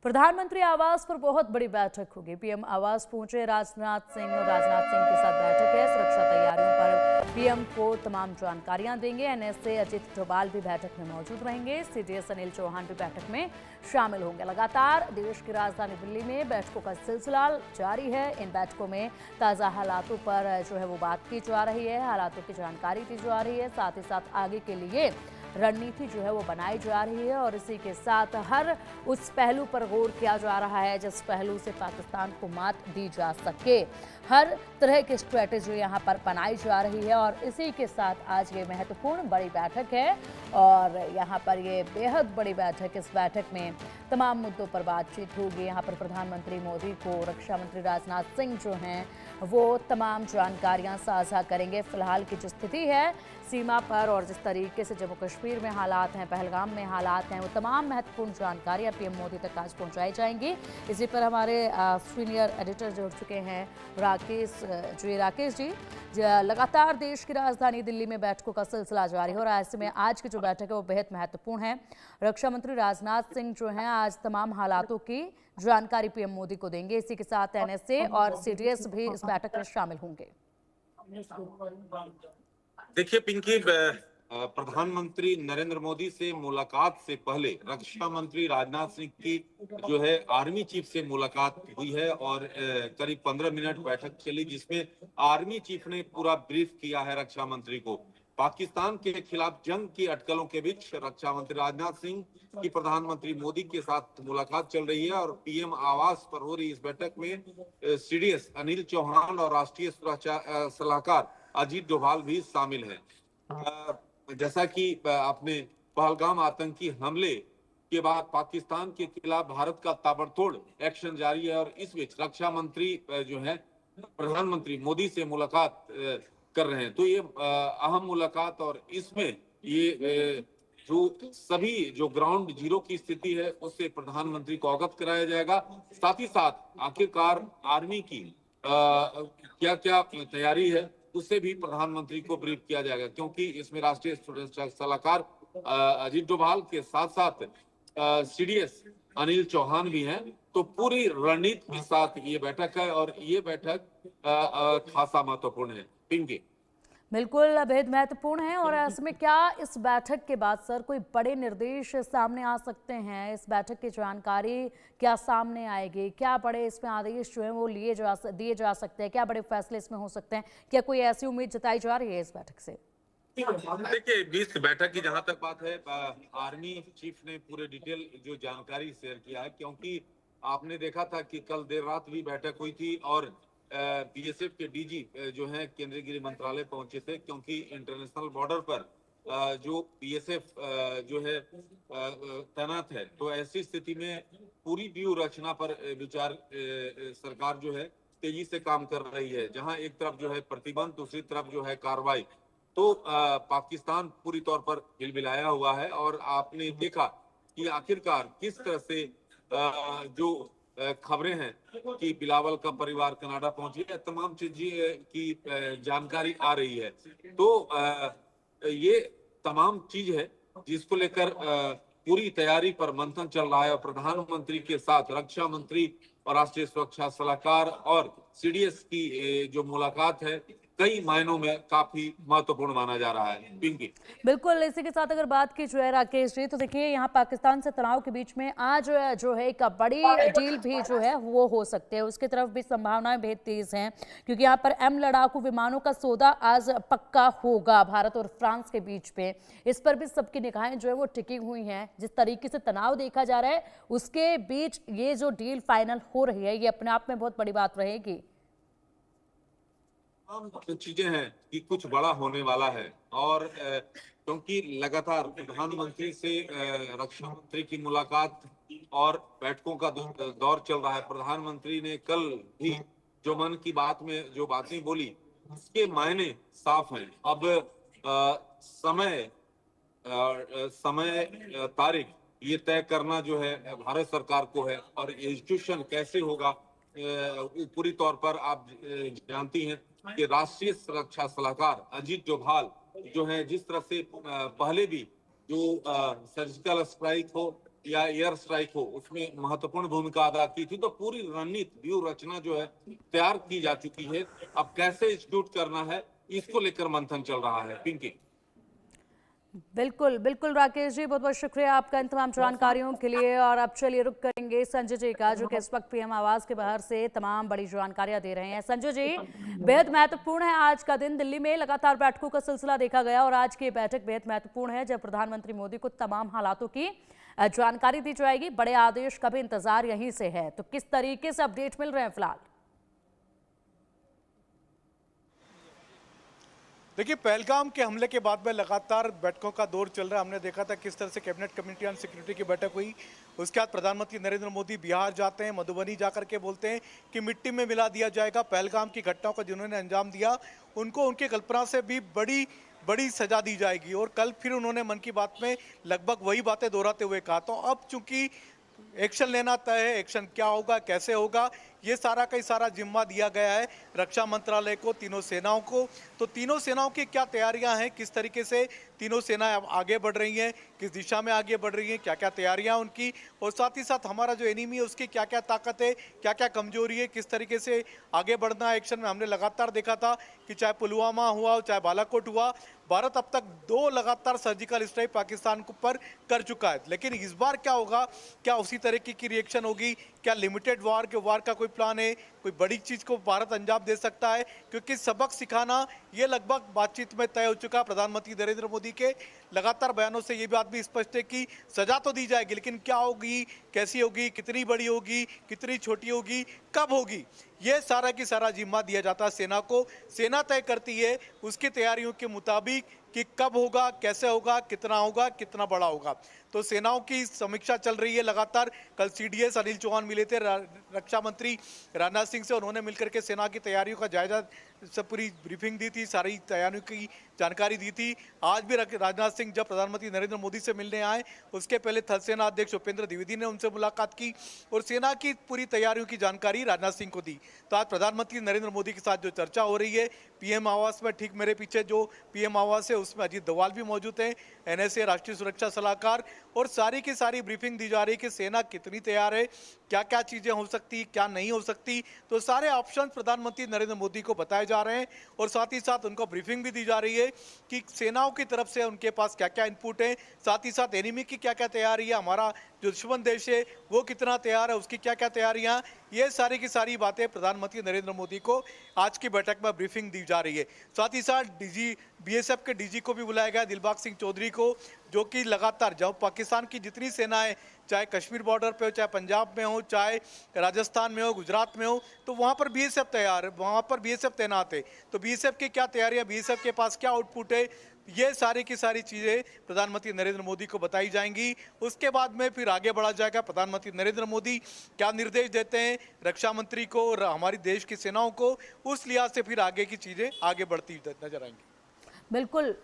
प्रधानमंत्री आवास पर बहुत बड़ी बैठक होगी। पीएम आवास पहुंचे राजनाथ सिंह और राजनाथ सिंह के साथ बैठक है। सुरक्षा तैयारियों पर पीएम को तमाम जानकारियां देंगे। एनएसए अजीत डोभाल भी बैठक में मौजूद रहेंगे। सीडीएस अनिल चौहान भी बैठक में शामिल होंगे। लगातार देश की राजधानी दिल्ली में बैठकों का सिलसिला जारी है। इन बैठकों में ताज़ा हालातों पर जो है वो बात की जा रही है, हालातों की जानकारी दी जा रही है, साथ ही साथ आगे के लिए रणनीति जो है वो बनाई जा रही है और इसी के साथ हर उस पहलू पर गौर किया जा रहा है जिस पहलू से पाकिस्तान को मात दी जा सके। हर तरह की स्ट्रेटेजी यहाँ पर बनाई जा रही है और इसी के साथ आज ये महत्वपूर्ण बड़ी बैठक है और यहाँ पर ये बेहद बड़ी बैठक। इस बैठक में तमाम मुद्दों पर बातचीत होगी। यहाँ पर प्रधानमंत्री मोदी को रक्षा मंत्री राजनाथ सिंह जो हैं वो तमाम जानकारियां साझा करेंगे। फिलहाल की जो स्थिति है सीमा पर और जिस तरीके से जम्मू कश्मीर में हालात हैं, पहलगाम में हालात हैं, वो तमाम महत्वपूर्ण जानकारियां पीएम मोदी तक आज पहुंचाई जाएंगी। इसी पर हमारे सीनियर एडिटर जुड़ चुके हैं राकेश जी। लगातार देश की राजधानी दिल्ली में बैठकों का सिलसिला जारी हो रहा है। ऐसे में आज की जो बैठक है वो बेहद महत्वपूर्ण है। रक्षा मंत्री राजनाथ सिंह जो हैं आज तमाम हालातों की जानकारी पीएम मोदी को देंगे। इसी के साथ एनएसए और सीडीएस भी इस बैठक में शामिल होंगे। देखिए पिंकी, प्रधानमंत्री नरेंद्र मोदी से मुलाकात से पहले रक्षा मंत्री राजनाथ सिंह की जो है आर्मी चीफ से मुलाकात हुई है और करीब 15 मिनट बैठक चली, जिसमें आर्मी चीफ ने पूरा ब्रीफ किया है रक्षा मंत्री को। पाकिस्तान के खिलाफ जंग की अटकलों के बीच रक्षा मंत्री राजनाथ सिंह की प्रधानमंत्री मोदी के साथ मुलाकात चल रही है और पीएम आवास पर हो रही इस बैठक में सीडीएस अनिल चौहान और राष्ट्रीय सुरक्षा सलाहकार अजीत डोभाल भी शामिल हैं। जैसा कि आपने पहलगाम आतंकी हमले के बाद पाकिस्तान के खिलाफ भारत का ताबड़तोड़ एक्शन जारी है और इस बीच रक्षा मंत्री जो है प्रधानमंत्री मोदी से मुलाकात कर रहे हैं। तो ये अहम मुलाकात और इसमें ये जो सभी जो ग्राउंड जीरो की स्थिति है उससे प्रधानमंत्री को अवगत कराया जाएगा। साथ ही साथ आखिरकार आर्मी की क्या क्या तैयारी है उससे भी प्रधानमंत्री को ब्रीफ किया जाएगा, क्योंकि इसमें राष्ट्रीय सुरक्षा सलाहकार अजीत डोभाल के साथ साथ सीडीएस अनिल चौहान भी हैं। तो पूरी रणनीति के साथ ये बैठक है और ये बैठक खासा महत्वपूर्ण है। पिंकी, बिल्कुल बेहद महत्वपूर्ण है और इसमें क्या इस बैठक के बाद सर कोई बड़े निर्देश सामने आ सकते हैं? इस बैठक की जानकारी क्या सामने आएगी? क्या बड़े इसमें आदेश जो है वो दिए जा सकते हैं? क्या बड़े फैसले इसमें हो सकते हैं? क्या कोई ऐसी उम्मीद जताई जा रही है इस बैठक से? देखिए, 20 बैठक की जहां तक बात है, आर्मी चीफ ने पूरे डिटेल जो जानकारी शेयर किया है, क्योंकि आपने देखा था कि कल देर रात भी बैठक हुई थी और बीएसएफ के डीजी जो है केंद्रीय गृह मंत्रालय पहुंचे थे, क्योंकि इंटरनेशनल बॉर्डर पर जो बीएसएफ जो है तैनात है। तो ऐसी स्थिति में पूरी व्यू रचना पर विचार सरकार जो है तेजी से काम कर रही है, जहां एक तरफ जो है प्रतिबंध, दूसरी तरफ जो है कार्रवाई। तो पाकिस्तान पूरी तौर पर हिलमिलाया हुआ है और आपने देखा कि आखिरकार किस तरह से जो खबरें हैं कि बिलावल का परिवार कनाडा पहुंची है, तमाम चीजें की जानकारी आ रही है। तो ये तमाम चीज है जिसको लेकर पूरी तैयारी पर मंथन चल रहा है और प्रधानमंत्री के साथ रक्षा मंत्री और राष्ट्रीय सुरक्षा सलाहकार और सीडीएस की जो मुलाकात है कई मायनों में काफी महत्वपूर्ण माना जा रहा है। पिंकी, बिल्कुल इसी के साथ अगर बात की जो है राकेश जी, तो देखिए यहाँ पाकिस्तान से तनाव के बीच में आज जो है एक बड़ी डील भी जो है वो हो सकते हैं, उसकी तरफ भी संभावनाएं बेहद तेज हैं, क्योंकि यहाँ पर एम लड़ाकू विमानों का सौदा आज पक्का होगा भारत और फ्रांस के बीच में। इस पर भी सबकी निगाहें जो है वो टिकी हुई हैं। जिस तरीके से तनाव देखा जा रहा है उसके बीच ये जो डील फाइनल हो रही है ये अपने आप में बहुत बड़ी बात रहेगी। चीजें हैं कि कुछ बड़ा होने वाला है और क्योंकि लगातार प्रधानमंत्री से रक्षा मंत्री की मुलाकात और बैठकों का दौर चल रहा है। प्रधानमंत्री ने कल भी जो मन की बात में जो बातें बोली उसके मायने साफ हैं। अब समय तारीख ये तय करना जो है भारत सरकार को है और इंस्टीट्यूशन कैसे होगा पूरी तौर पर आप जानती हैं कि राष्ट्रीय सुरक्षा सलाहकार अजीत डोभाल जो है जिस तरह से पहले भी जो सर्जिकल स्ट्राइक हो या एयर स्ट्राइक हो, उसमें महत्वपूर्ण भूमिका अदा की थी। तो पूरी रणनीति व्यूह रचना जो है तैयार की जा चुकी है। अब कैसे एग्जीक्यूट करना है, इसको लेकर मंथन चल रहा है। पिंकी। बिल्कुल बिल्कुल राकेश जी, बहुत बहुत शुक्रिया आपका इन तमाम जानकारियों के लिए। और अब चलिए रुक करेंगे संजय जी का, जो कि इस वक्त पीएम आवास के बाहर से तमाम बड़ी जानकारियां दे रहे हैं। संजय जी, बेहद महत्वपूर्ण है आज का दिन। दिल्ली में लगातार बैठकों का सिलसिला देखा गया और आज की बैठक बेहद महत्वपूर्ण है, जब प्रधानमंत्री मोदी को तमाम हालातों की जानकारी दी जाएगी। बड़े आदेश का भी इंतजार यहीं से है, तो किस तरीके से अपडेट मिल रहे हैं फिलहाल? देखिए, पहलगाम के हमले के बाद में लगातार बैठकों का दौर चल रहा है। हमने देखा था किस तरह से कैबिनेट कमेटी ऑन सिक्योरिटी की बैठक हुई। उसके बाद प्रधानमंत्री नरेंद्र मोदी बिहार जाते हैं, मधुबनी जाकर के बोलते हैं कि मिट्टी में मिला दिया जाएगा। पहलगाम की घटनाओं को जिन्होंने अंजाम दिया, उनको उनकी कल्पना से भी बड़ी बड़ी सजा दी जाएगी। और कल फिर उन्होंने मन की बात में लगभग वही बातें दोहराते हुए कहा। तो अब चूंकि एक्शन लेना तय है, एक्शन क्या होगा, कैसे होगा, ये सारा का सारा जिम्मा दिया गया है रक्षा मंत्रालय को, तीनों सेनाओं को। तो तीनों सेनाओं की क्या तैयारियां हैं, किस तरीके से तीनों सेनाएं आगे बढ़ रही हैं, किस दिशा में आगे बढ़ रही हैं, क्या क्या तैयारियां उनकी, और साथ ही साथ हमारा जो एनिमी है उसकी क्या क्या ताकत है, क्या क्या कमजोरी है, किस तरीके से आगे बढ़ना है एक्शन में। हमने लगातार देखा था कि चाहे पुलवामा हुआ, चाहे बालाकोट हुआ, भारत अब तक 2 लगातार सर्जिकल स्ट्राइक पाकिस्तान पर कर चुका है। लेकिन इस बार क्या होगा, क्या उसी तरीके की रिएक्शन होगी, क्या लिमिटेड वार का कोई प्लान है, कोई बड़ी चीज को भारत अंजाम दे सकता है? क्योंकि सबक सिखाना ये लगभग बातचीत में तय हो चुका। प्रधानमंत्री नरेंद्र मोदी के लगातार बयानों से ये बात भी स्पष्ट है कि सजा तो दी जाएगी, लेकिन क्या होगी, कैसी होगी, कितनी बड़ी होगी, कितनी छोटी होगी, कब होगी, ये सारा की सारा जिम्मा दिया जाता है सेना को। सेना तय करती है उसकी तैयारियों के मुताबिक कि कब होगा, कैसे होगा, कितना होगा, कितना बड़ा होगा। तो सेनाओं की समीक्षा चल रही है लगातार। कल सीडीएस अनिल चौहान मिले थे रक्षा मंत्री राजनाथ सिंह से, उन्होंने मिलकर के सेना की तैयारियों का जायजा सब पूरी ब्रीफिंग दी थी, सारी तैयारियों की जानकारी दी थी। आज भी राजनाथ सिंह जब प्रधानमंत्री नरेंद्र मोदी से मिलने आए, उसके पहले थल सेना अध्यक्ष उपेंद्र द्विवेदी ने उनसे मुलाकात की और सेना की पूरी तैयारियों की जानकारी राजनाथ सिंह को दी। तो आज प्रधानमंत्री नरेंद्र मोदी के साथ जो चर्चा हो रही है पीएम आवास में, ठीक मेरे पीछे जो पीएम आवास है उसमें अजीत डोभाल भी मौजूद हैं, एनएसए राष्ट्रीय सुरक्षा सलाहकार, और सारी की सारी ब्रीफिंग दी जा रही है कि सेना कितनी तैयार है, क्या क्या चीजें हो सकती, क्या नहीं हो सकती। तो सारे ऑप्शन प्रधानमंत्री नरेंद्र मोदी को बताए जा रहे हैं और साथ ही साथ उनको ब्रीफिंग भी दी जा रही है कि सेनाओं की तरफ से उनके पास क्या क्या इनपुट है, साथ ही साथ एनिमी की क्या क्या तैयारी है, हमारा जो दुश्मन देश है वो कितना तैयार है, उसकी क्या क्या तैयारियां, ये सारी की सारी बातें प्रधानमंत्री नरेंद्र मोदी को आज की बैठक में ब्रीफिंग दी जा रही है। साथ ही साथ डीजी बीएसएफ के डीजी को भी बुलाया गया, दिलबाग सिंह चौधरी को, जो कि लगातार जब पाकिस्तान की जितनी सेनाएं, चाहे कश्मीर बॉर्डर पे हो, चाहे पंजाब में हो, चाहे राजस्थान में हो, गुजरात में हो, तो वहां पर बीएसएफ तैयार है, वहां पर बीएसएफ तैनात है। तो बीएसएफ की क्या तैयारियां, बीएसएफ के पास क्या आउटपुट है, ये सारी की सारी चीजें प्रधानमंत्री नरेंद्र मोदी को बताई जाएंगी। उसके बाद में फिर आगे बढ़ा जाएगा। प्रधानमंत्री नरेंद्र मोदी क्या निर्देश देते हैं रक्षा मंत्री को और हमारी देश की सेनाओं को, उस लिहाज से फिर आगे की चीजें आगे बढ़ती नजर आएंगी। बिल्कुल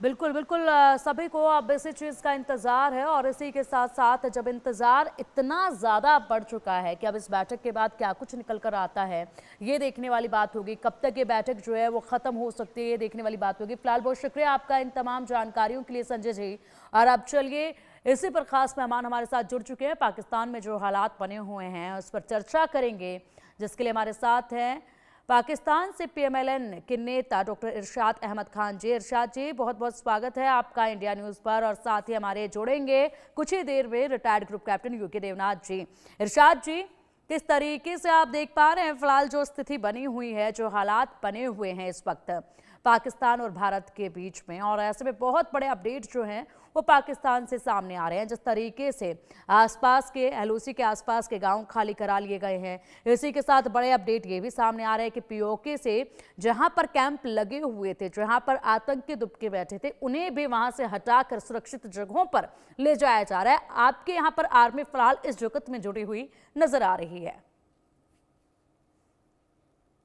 बिल्कुल बिल्कुल, सभी को अब इसी चीज़ का इंतज़ार है। और इसी के साथ साथ जब इंतज़ार इतना ज़्यादा बढ़ चुका है कि अब इस बैठक के बाद क्या कुछ निकल कर आता है, ये देखने वाली बात होगी। कब तक ये बैठक जो है वो ख़त्म हो सकती है, ये देखने वाली बात होगी। फिलहाल बहुत शुक्रिया आपका इन तमाम जानकारियों के लिए संजय जी। और अब चलिए, इसी पर खास मेहमान हमारे साथ जुड़ चुके हैं। पाकिस्तान में जो हालात बने हुए हैं उस पर चर्चा करेंगे, जिसके लिए हमारे साथ हैं पाकिस्तान से पीएमएलएन के नेता डॉक्टर इरशाद अहमद खान जी। इरशाद जी, बहुत बहुत स्वागत है आपका इंडिया न्यूज़ पर। और साथ ही हमारे जोड़ेंगे कुछ ही देर में retired group captain UK Devnath ji. Irshad ji, किस तरीके से आप देख पा रहे हैं फिलहाल जो स्थिति बनी हुई है, जो हालात बने हुए हैं इस वक्त पाकिस्तान और भारत के बीच में, और ऐसे में बहुत बड़े अपडेट जो हैं वो पाकिस्तान से सामने आ रहे हैं। जिस तरीके से आसपास के एलओसी के आसपास के गांव खाली करा लिए गए हैं, इसी के साथ बड़े अपडेट ये भी सामने आ रहे हैं कि पीओके से जहां पर कैंप लगे हुए थे, जहां पर आतंकी दुबके बैठे थे, उन्हें भी वहां से हटाकर सुरक्षित जगहों पर ले जाया जा रहा है। आपके यहाँ पर आर्मी फिलहाल इस जुगत में जुड़ी हुई नजर आ रही है।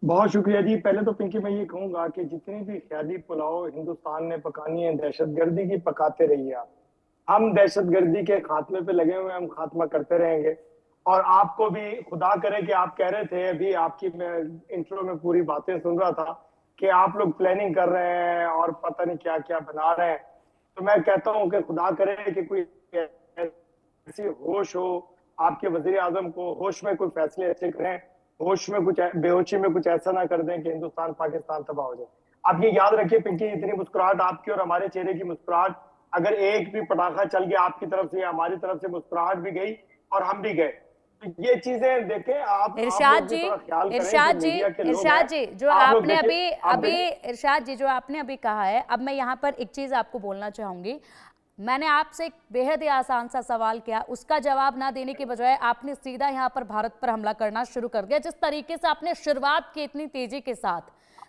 बहुत शुक्रिया जी। पहले तो पिंकी मैं ये कहूंगा कि जितनी भी ख्याली पुलाव हिंदुस्तान ने पकानी है दहशतगर्दी की, पकाते रहिए आप। हम दहशतगर्दी के खात्मे पे लगे हुए हैं, हम खात्मा करते रहेंगे। और आपको भी खुदा करे कि आप कह रहे थे अभी, आपकी मैं इंट्रो में पूरी बातें सुन रहा था कि आप लोग प्लानिंग कर रहे हैं और पता नहीं क्या क्या बना रहे हैं। तो मैं कहता हूँ कि खुदा करे कि कोई ऐसी होश हो, आपके वजीर आजम को होश में कोई फैसले ऐसे करें, होश में कुछ बेहोशी में कुछ ऐसा ना कर दें कि हिंदुस्तान पाकिस्तान तबाह हो जाए। आप ये याद रखिए पिंकी, इतनी मुस्कुराहट आपकी और हमारे चेहरे की मुस्कुराहट, अगर एक भी पटाखा चल गया आपकी तरफ से या हमारी तरफ से, मुस्कुराहट भी गई और हम भी गए। तो ये चीजें देखें आप इरशाद लोग भी जी, थोड़ा ख्याल करें, इरशाद जो जी, मीडिया के लोग इरशाद हैं, जी, जो आप लोग आपने देखिए, अभी इरशाद जी, जो आपने अभी कहा है, अब मैं यहाँ पर एक चीज आपको बोलना चाहूंगी। मैंने आपसे एक बेहद ही आसान सा सवाल किया, उसका जवाब ना देने के बजाय आपने सीधा यहाँ पर भारत पर हमला करना शुरू कर दिया। जिस तरीके से आपने शुरुआत की इतनी तेजी के साथ,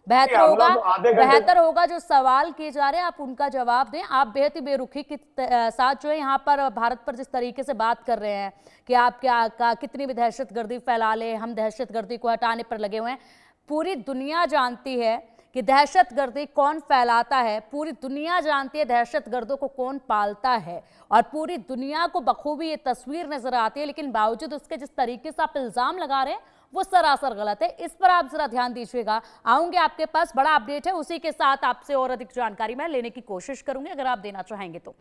हमला तो आधे घंटे बेहतर होगा जो सवाल किए जा रहे हैं आप उनका जवाब दें। आप बेहद ही बेरुखी के साथ जो है यहाँ पर भारत पर जिस तरीके से बात कर रहे हैं कि आप क्या कितनी भी दहशतगर्दी फैला ले, हम दहशतगर्दी को हटाने पर लगे हुए हैं। पूरी दुनिया जानती है कि दहशतगर्दी कौन फैलाता है, पूरी दुनिया जानती है दहशतगर्दों को कौन पालता है, और पूरी दुनिया को बखूबी ये तस्वीर नजर आती है। लेकिन बावजूद उसके जिस तरीके से आप इल्जाम लगा रहे हैं वो सरासर गलत है। इस पर आप जरा ध्यान दीजिएगा। आऊंगे आपके पास, बड़ा अपडेट है, उसी के साथ आपसे और अधिक जानकारी मैं लेने की कोशिश करूंगी अगर आप देना चाहेंगे तो।